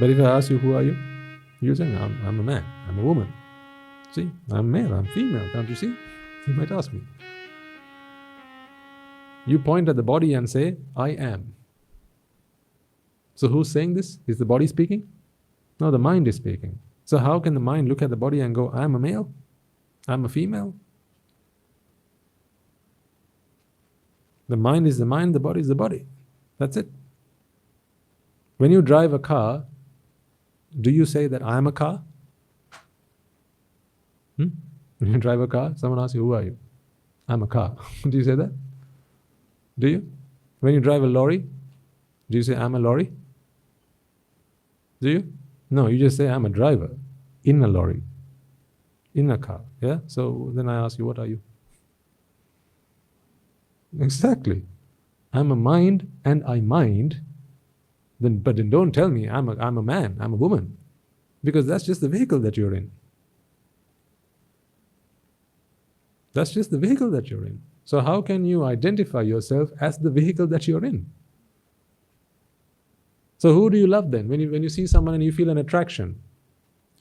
But if I ask you, who are you? You're saying, I'm a man, I'm a woman. See, I'm male, I'm female, can't you see? You might ask me. You point at the body and say, I am. So who's saying this? Is the body speaking? No, the mind is speaking. So how can the mind look at the body and go, I'm a male, I'm a female? The mind is the mind, the body is the body. That's it. When you drive a car, do you say that I am a car? When you drive a car, someone asks you, who are you? I'm a car. Do you say that? Do you? When you drive a lorry, do you say, I'm a lorry? Do you? No, you just say, I'm a driver in a lorry, in a car. Yeah? So then I ask you, what are you? Exactly. I'm a mind and I mind. But then don't tell me I'm a man, I'm a woman, because that's just the vehicle that you're in. That's just the vehicle that you're in. So how can you identify yourself as the vehicle that you're in? So who do you love then? When you see someone and you feel an attraction,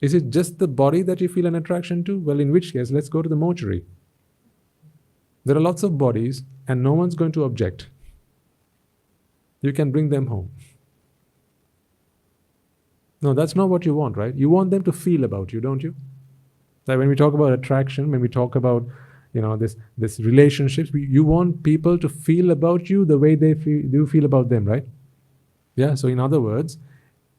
is it just the body that you feel an attraction to? Well, in which case, let's go to the mortuary. There are lots of bodies and no one's going to object. You can bring them home. No, that's not what you want, right? You want them to feel about you, don't you? Like when we talk about attraction, when we talk about, this relationships, you want people to feel about you the way you feel about them, right? Yeah, so in other words,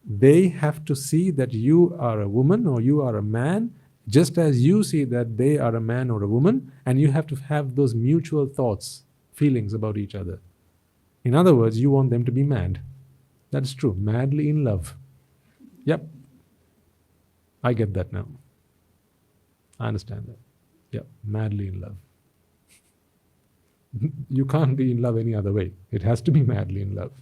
they have to see that you are a woman or you are a man, just as you see that they are a man or a woman, and you have to have those mutual thoughts, feelings about each other. In other words, you want them to be mad. That's true, madly in love. Yep, I get that now. I understand that. Yep, madly in love. You can't be in love any other way. It has to be madly in love.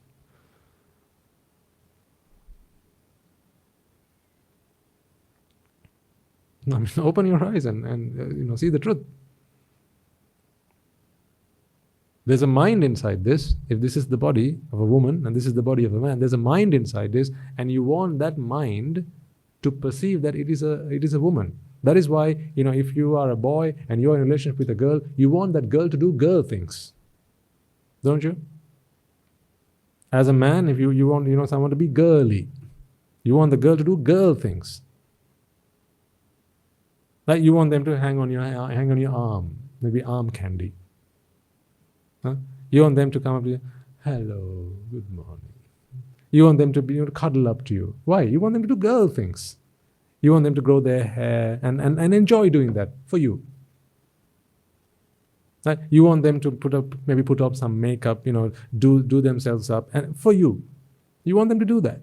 I mean, open your eyes and see the truth. There's a mind inside this. If this is the body of a woman and this is the body of a man, there's a mind inside this, and you want that mind to perceive that it is a woman. That is why, if you are a boy and you're in a relationship with a girl, you want that girl to do girl things. Don't you? As a man, if you want someone to be girly, you want the girl to do girl things. Like you want them to hang on your arm, maybe arm candy. Huh? You want them to come up to you, hello, good morning. You want them to cuddle up to you. Why? You want them to do girl things. You want them to grow their hair and enjoy doing that for you. Right? You want them to put up some makeup, do themselves up, and for you. You want them to do that.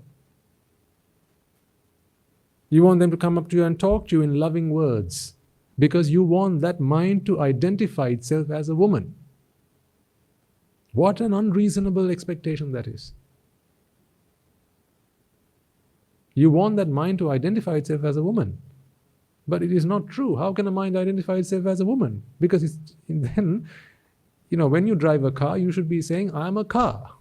You want them to come up to you and talk to you in loving words, because you want that mind to identify itself as a woman. What an unreasonable expectation that is. You want that mind to identify itself as a woman. But it is not true. How can a mind identify itself as a woman? Because then, when you drive a car, you should be saying, I'm a car.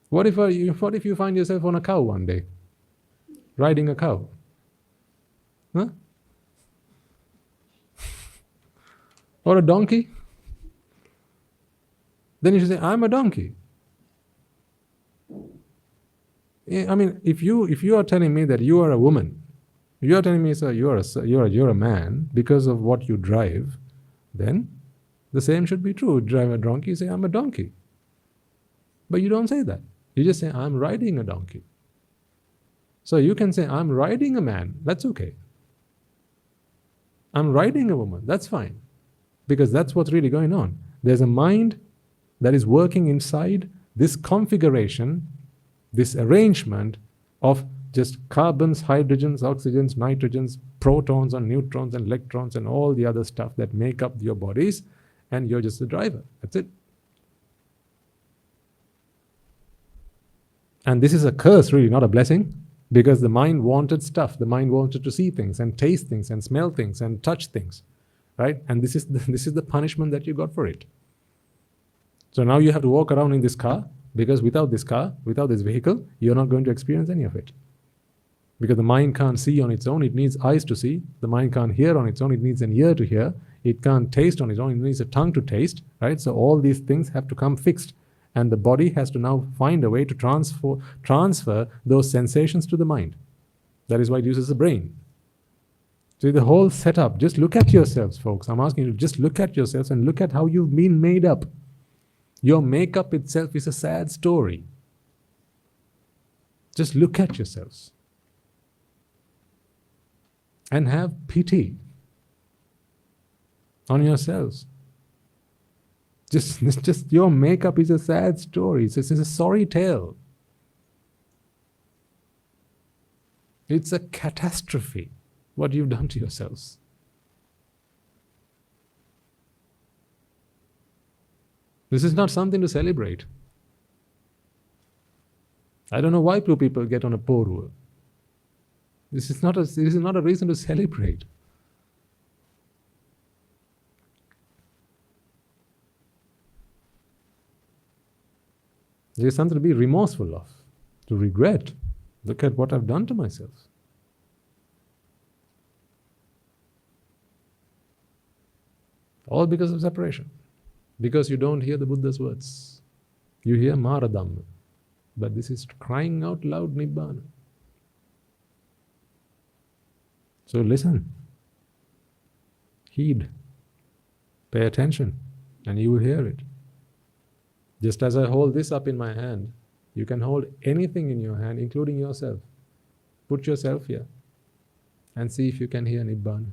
What if you find yourself on a cow one day? Riding a cow? Huh? Or a donkey? Then you should say, I'm a donkey. I mean, if you are telling me that you are a woman, you are telling me, sir, you're a man because of what you drive, then the same should be true. Drive a donkey, say, I'm a donkey. But you don't say that. You just say, I'm riding a donkey. So you can say, I'm riding a man. That's okay. I'm riding a woman. That's fine. Because that's what's really going on. There's a mind that is working inside this configuration, this arrangement of just carbons, hydrogens, oxygens, nitrogens, protons and neutrons and electrons and all the other stuff that make up your bodies, and you're just the driver. That's it. And this is a curse, really, not a blessing, because the mind wanted stuff. The mind wanted to see things and taste things and smell things and touch things, right? And this is the punishment that you got for it. So now you have to walk around in this car Because without this car, without this vehicle, you're not going to experience any of it. Because the mind can't see on its own, it needs eyes to see. The mind can't hear on its own, it needs an ear to hear. It can't taste on its own, it needs a tongue to taste, right? So all these things have to come fixed. And the body has to now find a way to transfer those sensations to the mind. That is why it uses the brain. See, the whole setup, just look at yourselves, folks. I'm asking you to just look at yourselves and look at how you've been made up. Your makeup itself is a sad story. Just look at yourselves and have pity on yourselves. Just your makeup is a sad story. It's a sorry tale. It's a catastrophe, what you've done to yourselves. This is not something to celebrate. I don't know why people get on a poru. This is not a reason to celebrate. There is something to be remorseful of, to regret. Look at what I've done to myself. All because of separation. Because you don't hear the Buddha's words. You hear Mara Dhamma. But this is crying out loud Nibbana. So listen. Heed. Pay attention. And you will hear it. Just as I hold this up in my hand, you can hold anything in your hand, including yourself. Put yourself here and see if you can hear Nibbana.